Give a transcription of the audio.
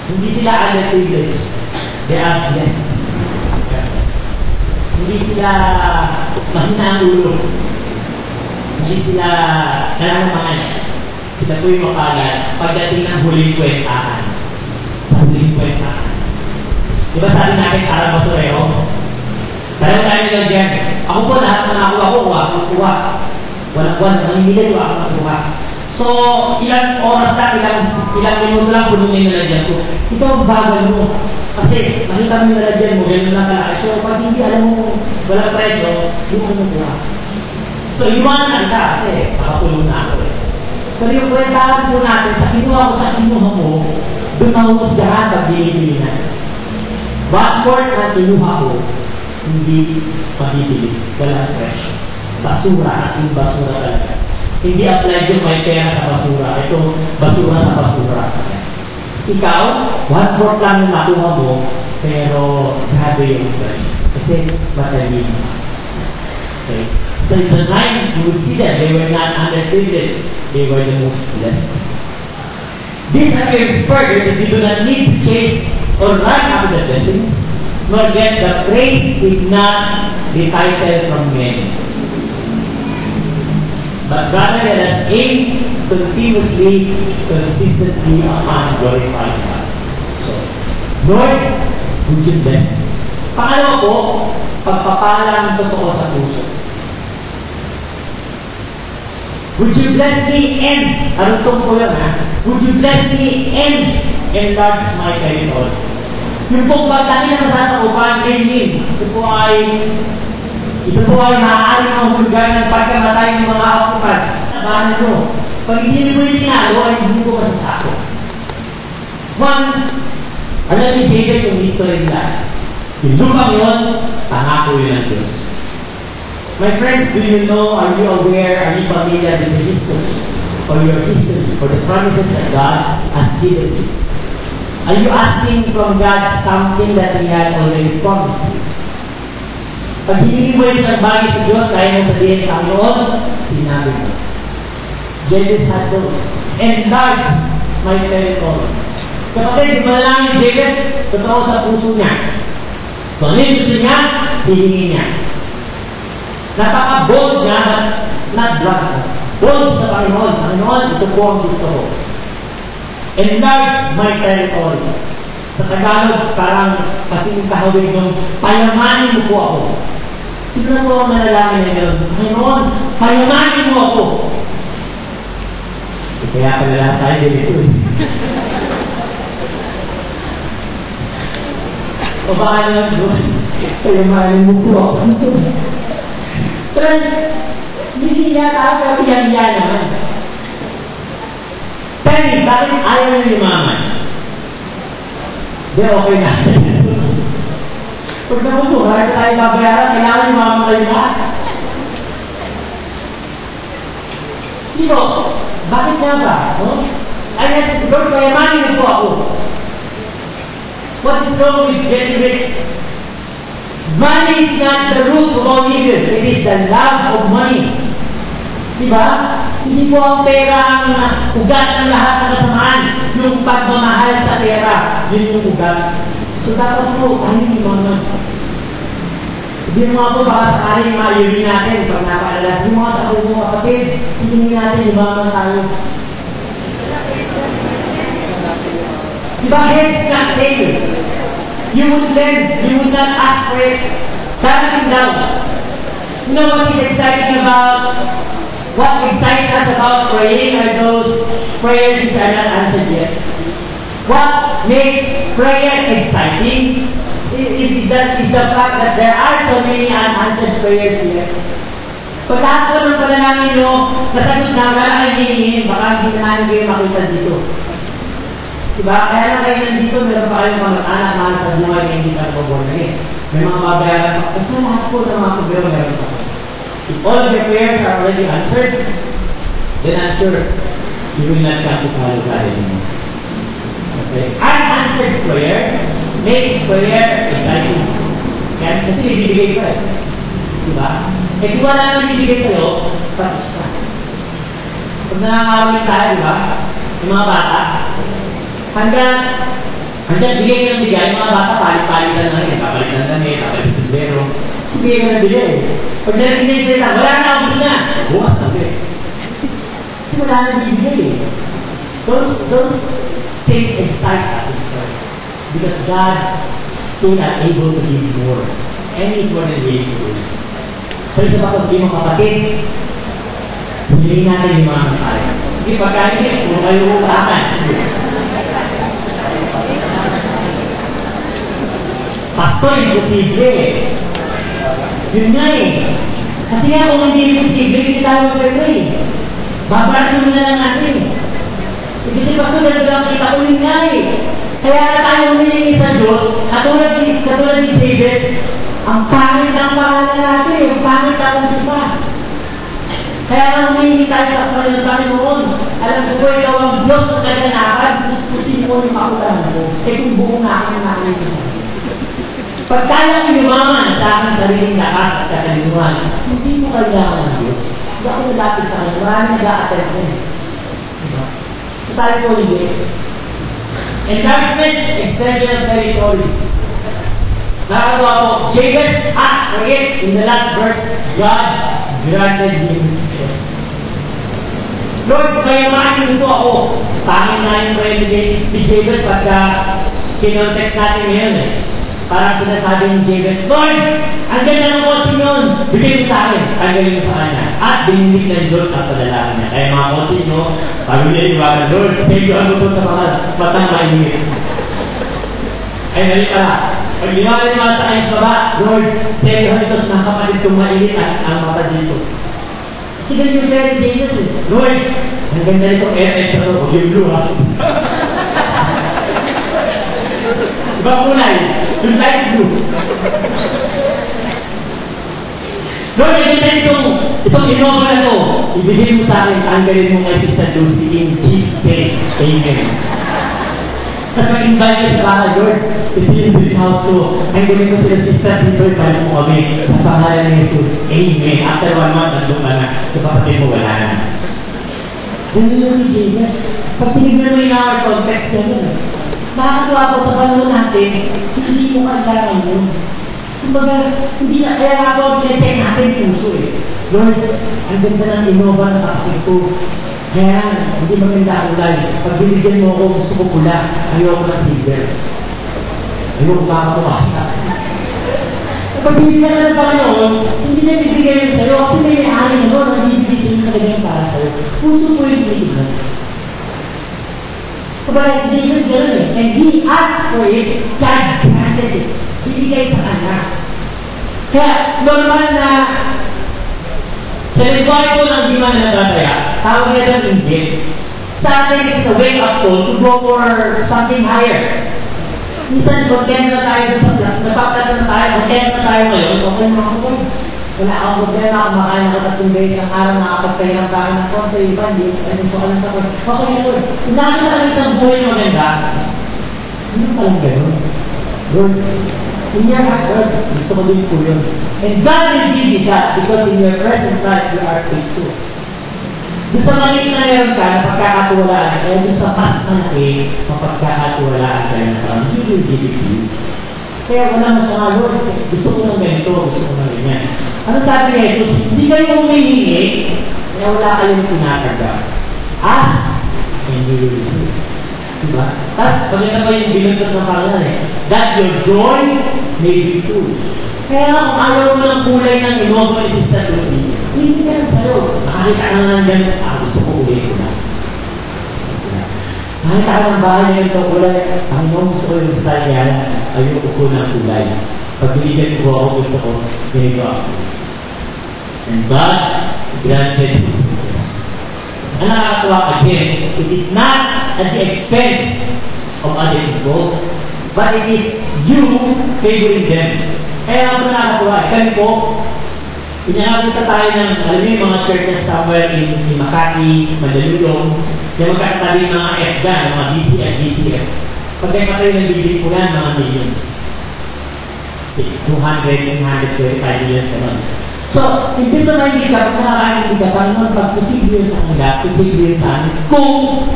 hindi sila underprivileged. They are blessed. Hindi sila mahina ang ulo. Hindi sila nalalamangan. Sila po yung makalat pagdating ng huling kwentaan. Sa huling kwentaan. Diba sabi natin para basurero? Dahil tayo nila dyan. Ako po lahat ng ako, kuha. Walang buwan, nangingilan yung ako nakuha. So, ilang oras lang, ilang minuto lang pununin nila dyan ko. Ito ang bagal mo. Kasi, makita mo nila dyan mo, gano'n lang kalaki. So, pag hindi alam mo, walang presyo, hindi mo nakuha. So, iwanan ka kasi, makapulong na ako eh. Pero yung kwentahan po natin, sa kinuha ko, sa kinuha mo, doon mahusgahan pag binibili na. Backward na kinuha ko, hindi mabibili. Walang presyo. Basura, yung basura talaga. Hindi apply yung may pera sa basura. Ito, basura sa basura. Ikaw, 1/4 lang yung nakuha mo, pero grabe yung presyo. Kasi matalino. Okay? So in the night, you would see that they were not underprivileged. They were the most blessed. This appears further that we do not need to chase or run after the blessings, nor get the praise if not the title from men. But rather let us aim continuously, consistently upon glorifying God. So, Lord, would you bless me? Pangalawa po, pagpapalang totoo sa puso. Would you bless me and, arutong ko lang ha, would you bless me and enlarge my territory? Yung pong pagdali na masasakupan, amen. Ito po ay maaaring ang hulgar ng pagkamatay ng mga occupants. Nabahan nyo. Pag hindi mo yung tinalo, ay hindi ko masasako. One, alam ni Jabez yung history nila. Yung lupang yun, pangako yun ng Diyos. My friends, do you know, are you aware, are you familiar with the history, or your history, or the promises that God has given you? Are you asking from God something that He had already promised you? Pag hindi mo yung isang bagay sa Diyos, kaya mo sabihin, Panginoon, sinabi mo. Jabez had those. Enlarge my territory. Kapatid, manalangin Jabez, totoo sa puso niya. Kung ano yung gusto niya, hihingin niya. Napaka-bold niya, not blunt. Bold sa Panginoon. Panginoon, ito po ang gusto ko. Enlarge my territory. Sa Tagalog, parang kasing kahawin yung payamanin mo po ako. Siguro po ang manalangin na gano'n. Panginoon, payamanin mo ako. Kaya pala lahat tayo dito eh. O baka naman po, payamanin mo po ako. Pero, hindi niya tayo, pero yan naman. Pero, bakit ayaw na yumaman? Di, okay na. Pag nakuto, kahit tayo babayaran, kailangan yumaman kayo lahat. Di ba? Bakit nga ba? No? Ay, Lord, payamanin na po ako. What is wrong with getting rich? Money is not the root of all evil. It is the love of money. Diba? Hindi po ang pera ang ugat ng lahat ng kasamaan. Yung pagmamahal sa pera, yun yung ugat. So dapat po, ayun yung mga. Hindi mo nga po baka sakaling mayuri natin pag napaalala. Hindi mo nga sa mga kapatid, hindi natin ibaman tayo. Diba? Heads not tail. You would lend, you would not ask for it. Something down. You know what is exciting about, what excites us about praying are those prayers which are not answered yet. What makes prayer exciting is the fact that there are so many unanswered prayers here. Pag lahat ko ng panalangin nyo, nasagot na wala kayo hihingin, baka hindi na namin kayo makita dito. Diba? Kaya lang kayo nandito, meron pa kayong mga anak mahal sa buhay na hindi ka pag-born again. May mga babayaran pa. Kasi lahat po ng mga problema meron pa. If all of your prayers are already answered, then I'm sure you will not come to follow God anymore. Okay? Unanswered prayer makes prayer exciting. Kaya kasi ibibigay ka eh. Diba? Eh kung wala nang ibibigay sa'yo, tapos ka. Pag nangangaroon tayo, diba? Yung mga bata, Hanggang bigay ka ng bigay, mga bata, palit-palitan na rin. Papalitan na rin, papalit sa sombrero. Bigay ka ng bigay. Pag narinig na wala na, ubus na. Bukas na rin. Kasi wala na bibigay eh. Those things excite us in God. Because God still not able to give more. And He's more than willing to do. So isa pa kung di mo kapatid, pumili natin yung mga tayo. Sige, pagkain kung kayo utakan. Pastor, imposible eh. Yun nga eh. Kasi nga kung hindi imposible, hindi tayo mag-pray. Babarasin mo na lang natin. Kasi pastor, nagagawa kita ko yun nga eh. Kaya tayo humilingi sa Diyos, katulad ni David, ang pangit ng pangalan natin, yung pangit ang Diyos. Kaya humilingi tayo sa pangalan ng Panginoon. Alam ko po, ikaw ang Diyos na kaganakan, gustusin mo yung makulang mo. Eh kung buong nga ang namin ko sa akin. Pag tayo yumaman sa aking sariling lakas at katalinuhan, hindi mo kailangan ng Diyos. Hindi ako nalapit sa kanya. Marami nag-a-attend ko. Diba? So tayo po hindi. Encouragement, extension of territory. Nakagawa ko, Jabez asked for it in the last verse. God granted him success. Lord, mayamanin ito ako. Pangin na yung prayer ni Jabez pagka kinontext natin ngayon eh. Parang sinasabi ni Jabez, Lord, ang ganda ng kotse yun. Bigay mo sa akin. Tanggalin mo sa kanya. At bininig ng Diyos ang padalakan niya. Kaya mga kotse nyo, pag niliwagan, Lord, save ano po sa mga matang mainit. Ay, nali pala. Pag liwagan nyo sa kanya sa baba, Lord, save ano ito sa mga kapatid kong mainit at ang mata dito. Kasi ganyan yung prayer ni Jabez eh. Lord, ang ganda nito, air-air sa ito. Yung blue ha. Ibang kulay. Yung light blue. Lord, itong inova na ito, ibigay mo sa akin, tanggalin mo kay Sister Lucy in Jesus' name. Amen. Tapos mag-invite ka sa bahay, Lord, ito yung dream house ko. Tanggalin mo sila Sister Peter, balik mo kami sa pangalan ni Jesus. Amen. After 1 month, nandun ka na. Sa kapatid mo, wala na. Ganun yung ni James. Pag tinignan mo yung our context na yun, nakakatuwa ko sa panahon natin, hindi mo kailangan yun. Kumbaga, hindi na, kaya nga po, sinecheck natin puso eh. Lord, ang ganda ng inova ng kapatid ko. Kaya, hindi maganda kulay. Pag binigyan mo ako, gusto ko pula. Ayaw ko ng silver. Ayaw ko makakawasa. Pag binigyan ka ng Panginoon, hindi na bibigyan yun sa'yo. Kasi may aling mo, nagbibigay sa'yo na ganyan para sa'yo. Puso ko yung binigyan. Kumbaga, Jesus gano'n eh. And He asked for it, God granted it. Binigay sa kanya. Kaya, normal na sa lingwahe ko ng di man natataya, tawag niya ng inggit. Sa atin, it's a wake-up call to go for something higher. Minsan, content na tayo sa vlog, napaplat na tayo, content na tayo ngayon, okay mga ko. Wala akong problema, kumakain ako 3 days ang araw, nakapagpahirang kami ng konti, iba, hindi, so alam sa ko, okay na Lord, kung namin na isang buhay na maganda, ano palang gano'n? Lord, in your heart, Lord, gusto ko din po yun. And God will give you that, because in your present life, you are faithful. Doon sa maliit na meron ka, mapagkakatuwalaan, kaya doon sa mas malaki, mapagkakatuwalaan ka na parang, He will give it to you. Kaya wala masama, Lord, gusto ko ng ganito, gusto ko ng ganyan. Ano sabi ni Jesus? Hindi kayo humihingi, kaya wala kayong tinataga. Ask, and you will receive. Diba? Tapos, pagkita pa yung binagtot ng pangalan eh, that your joy may be full. Kaya kung ayaw mo ng kulay ng inova ni Sister Lucy, hindi ka lang sa'yo. Nakakita ka na ng ganyan, gusto ko ulit ko na. Nakakita ka ng bahay niya itong kulay, ang gusto ko yung style yan, ayoko ko ng kulay. Pag binigyan ko ako, gusto ko, ganito ako. And God granted His request. Ang nakakatuwa again, it is not at the expense of other people, but it is you favoring them. Kaya ang nakakatuwa, kami po, pinakapunta tayo ng, alam niyo yung mga churches somewhere in Makati, Mandaluyong, yung magkakatabi mga FGA, mga DC at GCF. Pagkaya tayo ng bibili po yan, mga millions. 200, 325 millions naman. So, imbis na hindi ka, pag nakakain hindi ka, paano pag posible yun sa kanila, posible yun sa amin, kung